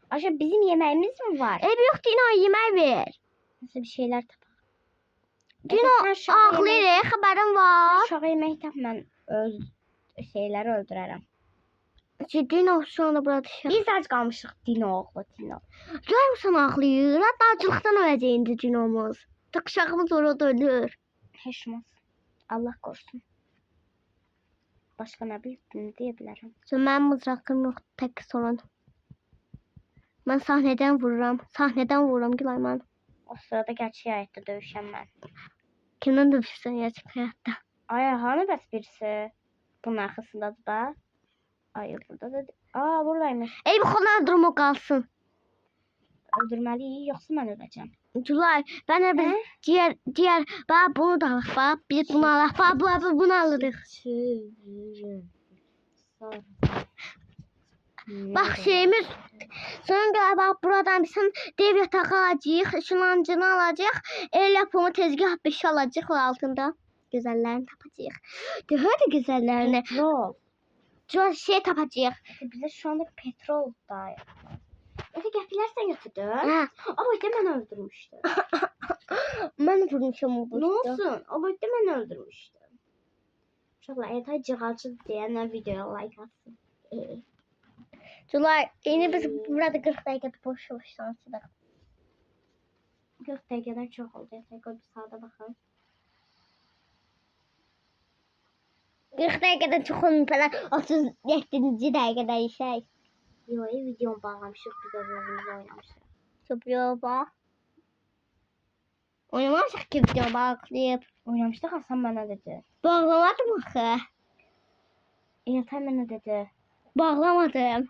Aşağı bizim yemeğimiz mi var? Ev yok Dino yemək ver. Nasıl bir şeyler tapalım. Dino ağlayır. Xəbərin var. Aşağı yemek tap ben şeyleri öldürərəm. Dino şu anda burada şey. Biz aç kalmışıq Dino oğlu Dino. Görmüsən ağlayır. Hatta acılıqdan öləcəyindi Dinomuz. Tıqşağımız orada ölür. Heç olmaz. Allah korusun. Başka ne diyebilirim? Mənim mızraqım yox, tək sorun. Mən sahnədən vururam. Sahnədən vururam Gülay mən. O sırada gerçek hayatta dövüşen ben. Kimdən dövüşsən gerçək həyatda? Ay hani bəs birisi bunun arkasındadır da. Ay burada da. Aa buradaymış. Ey bu konuda durumu qalsın. Öldürməliyik yoksa ben öleceğim. Gülay, ben de biz diğer bak bunu da alaq, bak biz bunu alaq, bak bunu alırıq. Bak şeyimiz sonra bak buradan bizim dev yatağı alacağıq, ışınlancını alacağıq, el yapımı tezgah 5 alacağıq ve altında güzellerini tapacağıq. Hadi güzellerini. Petrol. Şu şey tapacağıq. Bize şu anda petrol da. Öte gətirlərsən götürdün. Ha, Ama işte ben öldürmüştüm. mən vurmuşam bu. Ne olsun? Ama işte ben öldürmüştüm. Uşaqlar Eltay cığalçı deyənlər videoya like atsın. Gülay, yine biz burada 40 dəqiqədə boş danışdıq. 40 dəqiqədən çox oldu. Eltay qoy bir saata baxalım. 40 dəqiqədən çox olmuyor falan. 37-ci dəqiqədə işək. Yo, videomu bağlamışıq. Biz özümüzü oynamışıq. Süpürüyor bak. Oynamışıq ki video bağlayıp. Oynamışdıq, Hasan mənə dedi. Bağlamadım axı. Eltay mənə dedi. Bağlamadım.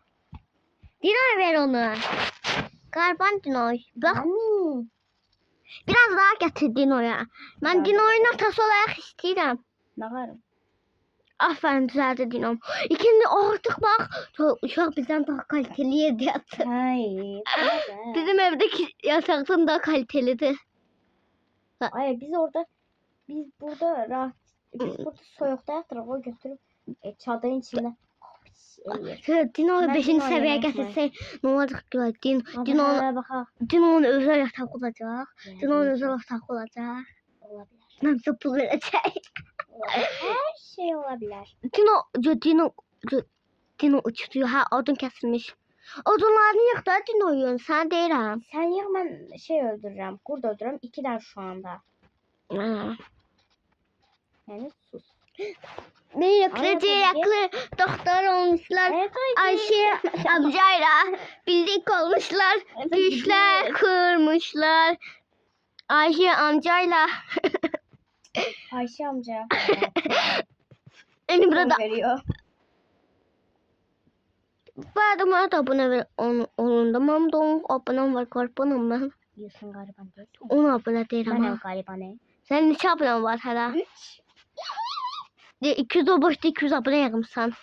Dino'ya ver onu. Karban Dino. Bak Mami. biraz daha getir Dino'ya. Ben Dino'yu natası olarak istedim. Nağarım. Aferin düzeldi Dino'm. İkinci artık bak. Uşaq bizden daha kaliteli yedi yatı. Hayır. Bizim evdeki yataktan daha kalitelidir. Ay biz burada rahat. Biz burada soyuqda yatırıq. O götürüp çadırın içində. Dino'yu Ben 5. Dino'yu seviyeye yönetmem. getirsek ne olacak Gülay? Baxaq. Dino'nun özel yatak olacak. Dino'nun özel yatak olacak. Olabilir. Namsa pul verecek. Her şey olabilir. Dino uçuyor. Ha odun kesilmiş. Odunlarını yık da Dino'yu. Sen değilim. Sen yığ, mən şey öldürürəm. Qurd öldürürəm. 2'den şu anda. Yani sus. Ne yaklıcı yaklı doktor olmuşlar. Evet, Ayşe amcayla birlik olmuşlar. Güçler kurmuşlar. Ayşe amcayla. Ayşe amca. Beni burada. veriyor. Bana da abone ver. Onun da mamdon abonem var. Korpanım ben. Diyorsun gariban değil. Ona abone değil Ben ama. gariban ne? Senin neçə abonen var hala? 3. 200 o boşda 200 abone yığımsan.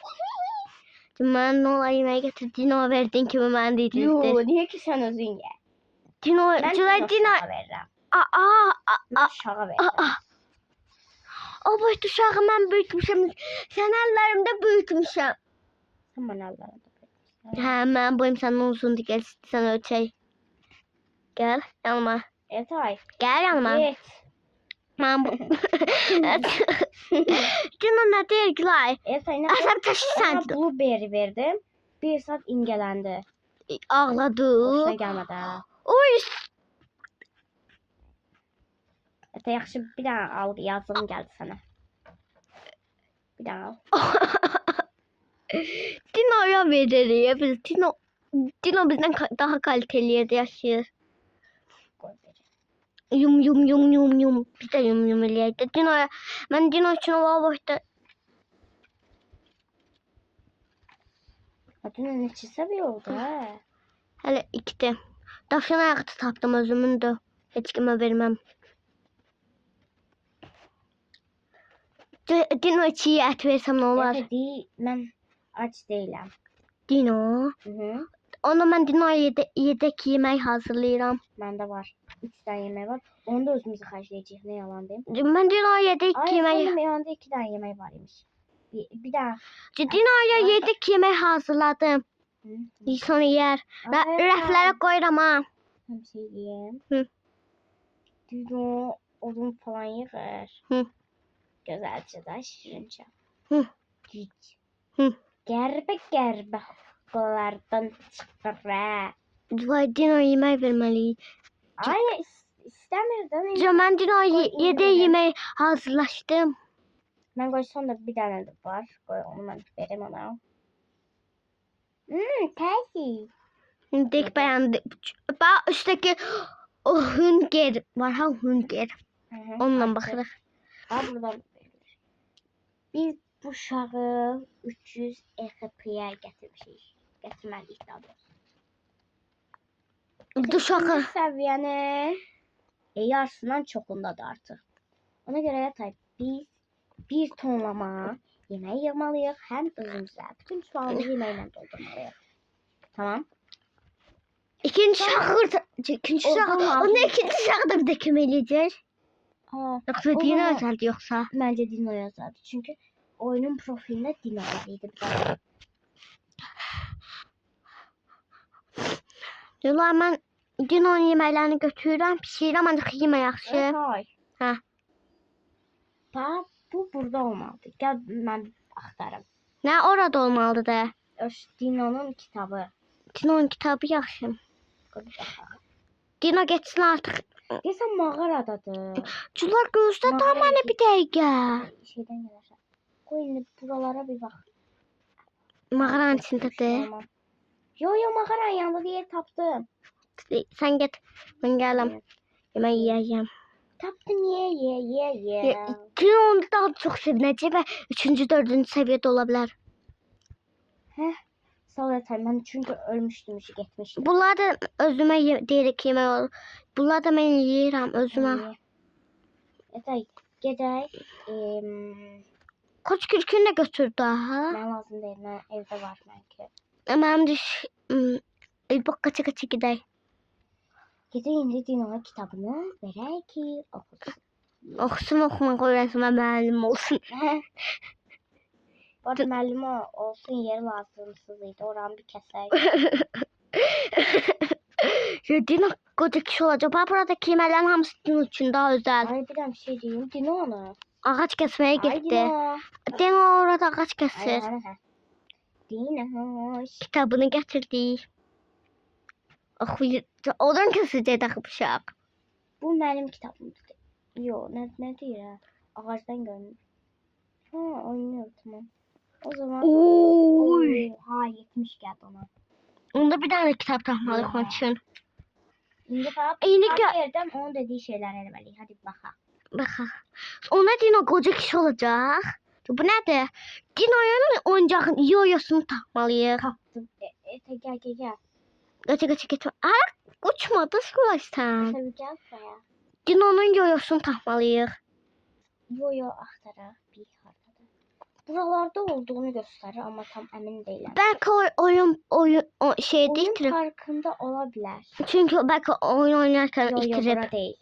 Mən nə olar yeməyə getir. Dino verdin kimi mən Yo, deyildir. niye ki sen özün ye? Dino, Ben Dino. Dino veririm. Ben şaha veririm. O boşda uşağı mən böyütmüşəm. Sən əllərimdə böyütmüşəm. Sen bana Allah'ını da Hə, mən boyum səndən uzundur. Gəl sən ölçək. Gəl yanıma. Eltay. Gəl yanıma. Git. Mən bu. Dino nə deyir Gülay? Eltay ne? Əsəb taşı Sana sən. blueberry verdim. 1 saat ingelendi. ağladı. Hoşuna gəlmədi ha. Oy. Ete yaxşı bir dənə al, yazığım gəldi sənə. Bir dənə al. Dino'ya veririz. Biz Dino bizden daha kaliteli yerde yaşıyor. Qoy verim. Yum. Biz de yum eləyəydi. Ben Dino için o vaxtda Adını neçə səviyyə oldu hə? hələ 2'də. Tavşan ayağı tapdım özümün də. Heç kimə verməm. Dino için ət versəm nə olar? Ete deyil, mən aç deyiləm. Dino. Hı. Onda mən Dino'ya yedek yemək hazırlayıram. Məndə var. 3 dənə yemək var. Onu da özümüz xərcləyəcəyik. Nə yalan deyim. Ben Dino'ya yedek Ay, yemək... sənin yanında 2 dənə yemək var imiş. Bir dənə. Dino'ya yedek yemək hazırladım. Hı. Sonra yer. Rəflərə qoyuram ha. Hem şey yiyeyim. Hı. Dino odun falan yığır. Hı. Güzelce de şirince. Hı. Hiç. Hı. Gerbe kolardan çıkır ha. Vay Dino yemək verməliyik. Ay istemirdim. Mən Dino'ya Qoy, yedek indi yemək hazırlaşdım. Ben koysam da bir tane de var. Koy onu ben vereyim ona. Tersi. Dik beğendim. Bak üstteki o Hünger var ha Hünger. Onunla baxırıq. Ha buradan verilir. Biz bu uşağı 300 EXP-yə gətirmişik. Gətirməliyik daha doğrusu. Uşağı. İkinci səviyyənin yarısından çoxundadır artıq. Ona görə yatay biz bir tonlama yemək yığmalıyıq. Həm özümüzə. Bütün çuvalı yeməklə doldurmalıyıq. Tamam. İkinci uşağı. Onda ikinci uşağı da bir də kömək eləyəcək. Yoksa o Dino zaman- özeldi yoksa. Bence Dino yazardı. Çünkü oyunun profilinde Dino yazıydı. Yola mən Dino'nun yeməklərini götürürəm, pişirirəm, ancaq yemək yaxşı. Hay. Hə. Bax, bu burada olmalıdı. Gəl mən axtarım. Nə orada olmalıdır da. Dino'nun kitabı. Dino'nun kitabı yaxşı. Qoy bir baxaq. Dino geçsin artıq. Deyəsən mağaradadır. Çular gözlə Mağara da mənə bir dəqiqə. Şeydən gələrsən. Qoy indi buralara bir bax. Mağaranın içindədir. Tamam. Yo mağaranın yanında bir yer tapdım. Sən get, mən gələm. Yemək yeyəcəm. Tapdım ye. Dino onu daha çox sevinəcək və 3-cü, 4-cü səviyyədə ola bilər. Heh. Sağ ol yatay. Mən çünki ölmüşdüm, işi getmişdim. Bunlar da özümə deyirik yemək olur. Bunlar da mən yeyirəm özümə. Yatay. Gedək. Koç kürkünü də götür daha. Mən lazım deyil. Mən evdə var mənki. Mənim düş... Bak kaça gedək. Gedək indi Dino'nun kitabını verək ki oxusun. Oxusun oxumaq öyrənsin və müəllim olsun. Bu arada müəllim olsun yeri lazımsız idi. Oranı bir kəsək. Dino qoca kişi olacaq. Bax buradakı yeməklərin hamısı Dino üçün daha özəl. Ay bir dənə bir şey deyim. Dino onu. Ağac kəsməyə Ay getdi. Dino. Dino orada ağac kəsir. Dino. Kitabını gətirdik. Oxuyur. Oradan kəsəcək axı uşaq. Bu mənim kitabımdır. Yo ne deyir ha? Ağacdan görünür. Ha oynuyor tamam. O zaman Oy. ha 70 geldi ona. Onda bir dənə kitab tapmalıyıq onun üçün. İndi bax, İndi yerdən onun dediği şeyler eləməliyik. Hadi baxaq. Baxaq. Ona Dino qoca kişi olacaq. Bu nədir? Dino'nun oyuncağın yoyosunu tapmalıyıq. Tapdım. Gel. Qaça. Ara uçmadı sıkılaşsan. Tabii gel buraya. Dino'nun yoyosunu tapmalıyıq. Yo axtaraq bir haritada. Buralarda olduğunu göstərir ama tam əmin deyiləm. Bəlkə oyun şeydə Oyun itirib. parkında ola bilər. Çünki bəlkə oyun oynarkən Yo itirib. bura deyil.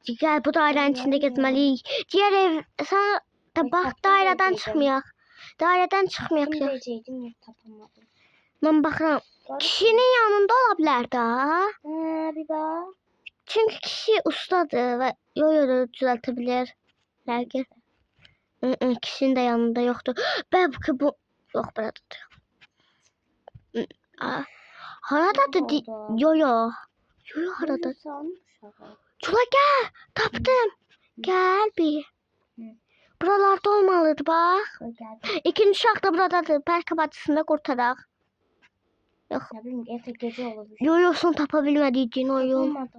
Gəl bu dairənin içində gezməliyik. Digər ev sən da bax tapdım, dairədən deyəcəkdim. çıxmayaq. Dairədən çıxmayaq. Kim deyəcəkdim yer tapamadım. Mən baxıram. Kişinin yanında ola bilər də. Bir bax. Çünki kişi ustadır və yoyoda düzəltə bilər. Lakin kişinin də yanında yoxdur. Bəlkə bu yox buradadır. Haradadır? Orada. Yo yo. Yo yo harada. Çula gel. Tapdım. Gel bir. Hı. Buralarda olmalıdır bak. Geldim. İkinci uşaq da buradadır. Bəlkə bacısını qurtaraq. Yox. Ne bileyim gece olur. Yo yo son tapa bilmədik Dino'yu. Olmadı.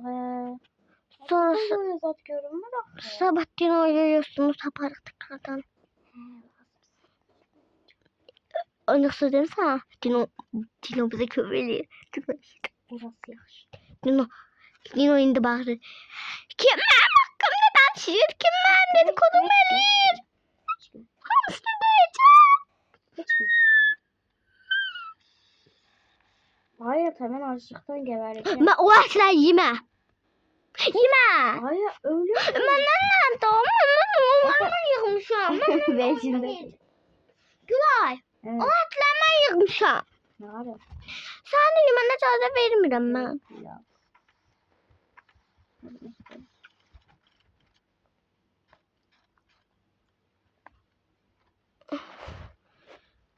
Sonrası Böyle zat görünmür axı. sabah Dino'yu yosunu taparıq tekrardan. Oynuqsa demişsən Dino bize kövreliyir. Burası yaxşı. Dino indi bağırır. Kim mənim haqqımda danışır? Kim mənim dedikodumu eləyir? Hamısını duyacaq. Hiç mi? Hayır hemen açlıktan gebereceğim. Mən o əslər yemə. Yemə. Hayır öyle. Məndən onlardan yığmışam. Ben şimdi. Gülay. Evet. O ətləri mən yığmışam. Ne var? Sən də yemənə icazə vermirəm mən. Ya.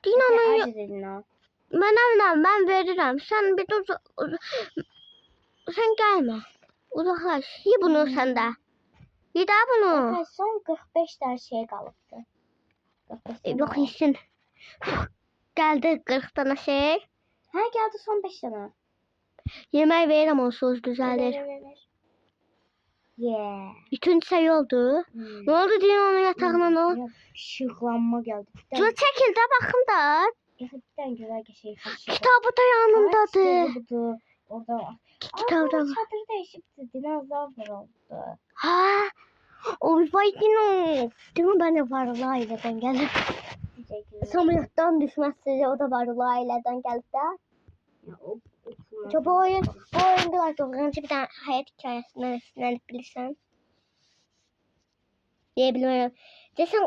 Dinanın Acı dedin ha. mən verirəm. Sən bir dur. Sən gəlmə. Uzaklaş. Ye bunu sən də. Ye də bunu. Arkadaşlar son 45 tane şey kalıptı. 45 tane Yox var. yesin. Gəldi 40 dana şey. Ha geldi son 5 tane. Yemək verirəm onsuz düzəlir. Ver. Yeah. Üçüncü şey oldu. Ne oldu Dinanın yatağına ne oldu? Şıklanma geldi. Dur çəkil də baxım da. Bir tane güzel bir şey. Kitabı da yanındadır. Orada. Kitabda var. Çadır değişikti. Dinozor oldu. Ha. O vay Dino. Dino ben de varlı aileden geldim. Samanyaktan düşmezse o da varlı aileden geldi de. Bu oyun biraz zorlanıcı bir tane hayat hikayesinden esinlenip bilirsen. Diyebilirim. Desem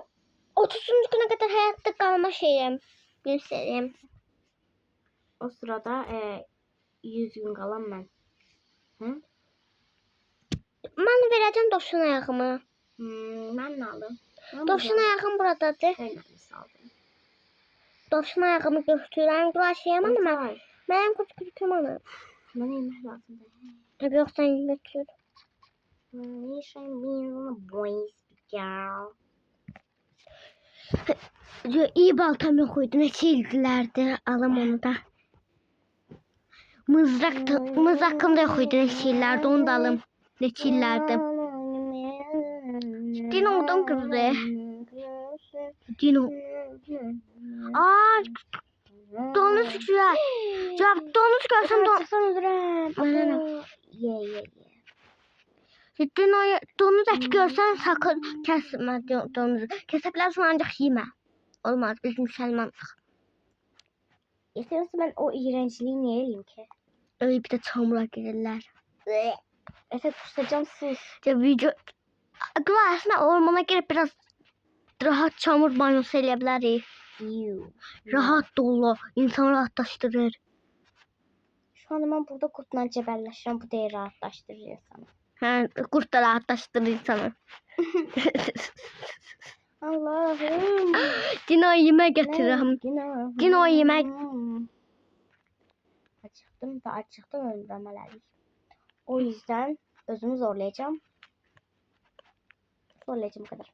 30. güne kadar hayatta kalma şeyim. Göstereyim. O sırada 100 gün kalan ben. Hı? Ben vereceğim dovşan ayağımı. Ben ne aldım? Dovşan ayağım buradadır. Ben nasıl aldım? Dovşan ayağımı götürürüm. Bulaşıyam ama ben kurtulacağım onu. Bana yemek lazım. Tabii yok sen götür. Ne işin bir boys girl. İyi baltam yokuydu. Ne çildilerdi. Alam onu da. Mızrakım da yokuydu. Ne çillerdi. Onu da alım. Ne çillerdi. Dino odun kızı. Dino. Aa, donuz güzel. Ya donuz görsem öldürəm. Ye. Dino'yu donuz eti görsen sakın kesme donuzu. Kesebilirsin ancak yeme. Olmaz biz Müslümanız. İstiyorsan ben o iğrençliği niye eleyim ki? Öyle bir de çamura gelirler. Efe kusacağım sus. Ya video aslında ormana girip biraz rahat çamur banyosu eləyə Rahat dolu. İnsanı rahatlaştırır. Şu an ben burada kurtla cebelleşiyorum. Bu değil rahatlaştırıyor sana. Ha, kurt da rahatlaştırır insanı. Allah'ım. Dino'yu yemek getiririm. Dino yemek. Acıktım öldüremelerim. O yüzden özümü zorlayacağım. Zorlayacağım kadar.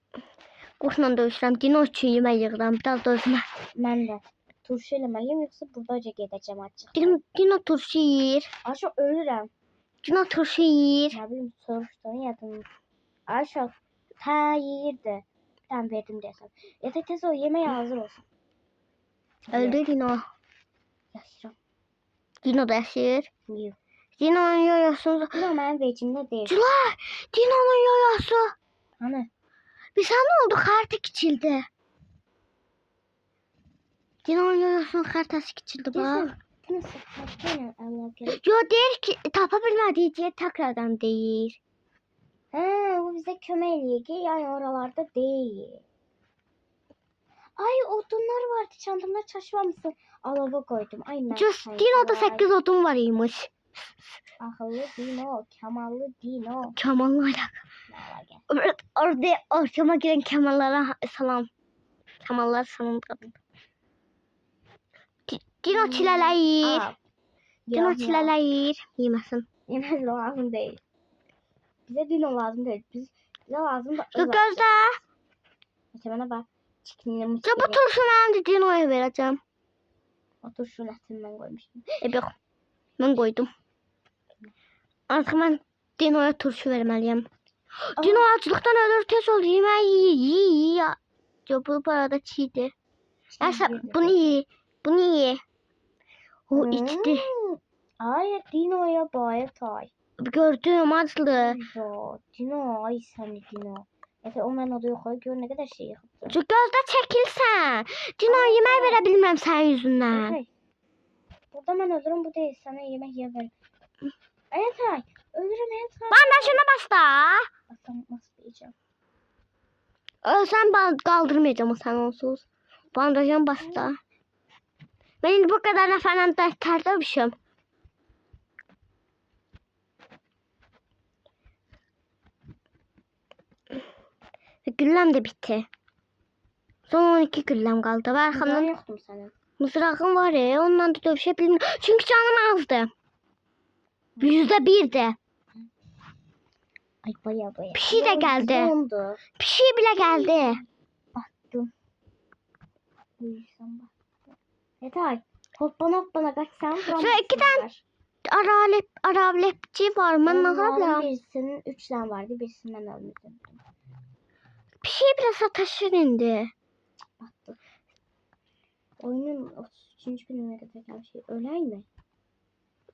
Kurtla dövüşürəm. Dino üçün yemək yığıram. Biraz da özümə. Ben de turşu eləməliyim yoksa buradaca gedəcəm açıq. Dino turşu yeyir. Aşağı ölürəm. Dino turşu yeyir. Ne bileyim soruştuğun yadım. Aşağı ta yiyirdi. Ben verdim desem. Yeter tez o yemeğe hazır olsun. Öldü Dino. Yaşıram. Dino da yaşayır. Yok. Dino'nun yoyosunu... Yok benim vecimde değil. Cüla! Dino'nun yoyosu. Hani? Bir sen ne oldu? Kartı kiçildi. Dino'nun yoyosunun kartası kiçildi bak. Yo değil ki tapabilmediği diye tekrardan değil. Ha, bu bize kömeliği ki yani oralarda değil. Ay odunlar vardı çantamda şaşmamışsın. Alaba koydum. Ay ben. Dino'da 8 odun var imiş. Akıllı Dino, Kemallı Dino. Kemal'la alakalı. Orada ortama giren Kemal'lara salam. Kemal'lar salam. Dino çileler yiyir. Dino çileler yiyir. Yemesin. Yemez lazım değil. Bize dino lazım değil. Bize lazım da Şu gözde. İşte bana bak. Çikinlemiş. Ya bu turşu ben de Dino'ya vereceğim. Otur şu ben koymuştum. Yok. Ben koydum. Artık ben Dino'ya turşu vermeliyim. Dino açlıktan ölür tez oldu. Yemeği iyi. Ya bu arada çiğdi. Neyse bunu ye. Bunu ye. O içti. Hayır Dino'ya bayat ay. Gördüm açlı. Ya Dino ay sen Dino. Efe o mən odaya koy gör ne kadar şey yaptı. Şu gözde çekilsen. Dino yemeği verebilmem sen yüzünden. Efe. Burada ben ölürüm bu değil sana yemek yiyebilirim. Ayatay ölürüm Ayatay. Ben de şuna basta. Bakalım nasıl diyeceğim. Sen kaldırmayacağım o sen onsuz. Bandajım basta. Ben bu kadar da falan da terlemişim. Güllem de bitti. Son 12 güllem kaldı. Ve arkamdan yoktum senin. mızrağım var ya. Ondan da dövüşebilirim. Çünkü canım azdı. %1'di. Ay baya. Bir şey de geldi. Dondu. Bir şey bile geldi. Baktım. Uyursam baktım. Ayatay hoppana kaçsam. Şöyle 2 tane aralepçi var. Ben ne yapayım? Birisinin 3 tane vardı. Birisinden ölmedim. Bir şey bile sataşır indi. Baktım. Oyunun 33. gününe kadar gelen şey öler mi?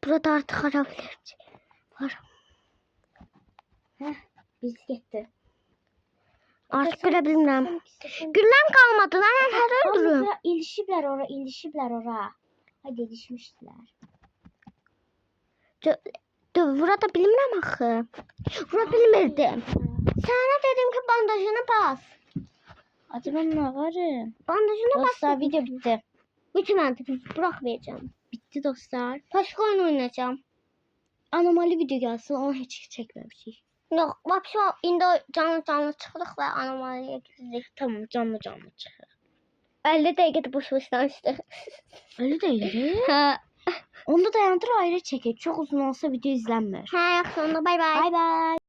Burada artık aralepçi var. Biz gitti. Artık görebilirim. Güllem kalmadı lan. Her öldürüm. İlişibler ora. Hadi ilişmişler. Burada bilmem axı. Burada bilmirdim. Sana dedim ki bandajını bas. Hadi ben ne varım? Bandajını bas. Dostlar video bitti. Bitmedi. Bırakmayacağım. Bitti dostlar. Başka oyun oynayacağım. Anomali video gelsin ama hiç çekmemişik. Yok. Bak şu indi canlı çıxdıq ve anomaliye girdik. Tamam canlı çıkar. 50 dəqiqədə boş danışdıq. Öyle değil. Hə. Onu da dayandır ayrı çeker. Çok uzun olsa video izlenmiyor. Hə, yaxşı onda bay bay. Bay bay.